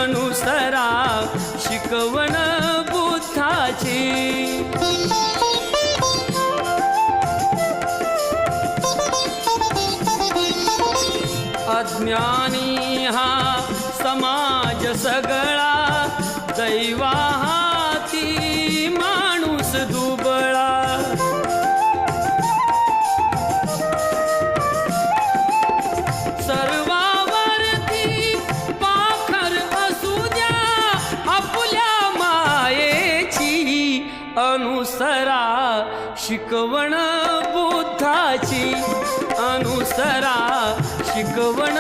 अनुसरा शिकवण बुद्धाची। अज्ञानी हा समाज सगळा दैवा हाती माणूस दुबळा। सर्वावरती पाखर असू द्या आपल्या मायेची अनुसरा शिकवण बुद्धाची। अनुसरा शिकवण